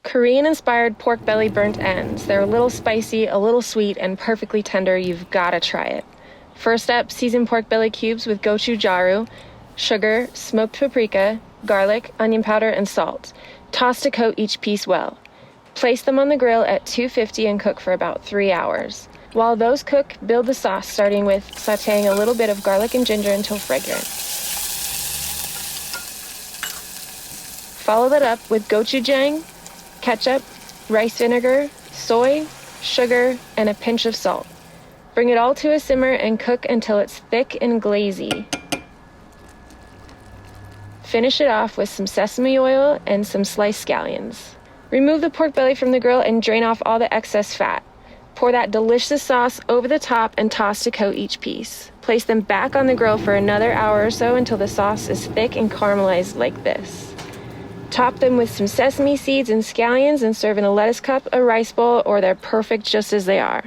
Korean-inspired pork belly burnt ends. They're a little spicy, a little sweet, and perfectly tender. You've got to try it. First up, season pork belly cubes with gochujang, sugar, smoked paprika, garlic, onion powder, and salt. Toss to coat each piece well. Place them on the grill at 250 and cook for about 3 hours. While those cook, build the sauce, starting with sautéing a little bit of garlic and ginger until fragrant. Follow that up with gochujang, ketchup, rice vinegar, soy, sugar, and a pinch of salt. Bring it all to a simmer and cook until it's thick and glazy. Finish it off with some sesame oil and some sliced scallions. Remove the pork belly from the grill and drain off all the excess fat. Pour that delicious sauce over the top and toss to coat each piece. Place them back on the grill for another hour or so until the sauce is thick and caramelized like this. Top them with some sesame seeds and scallions and serve in a lettuce cup, a rice bowl, or they're perfect just as they are.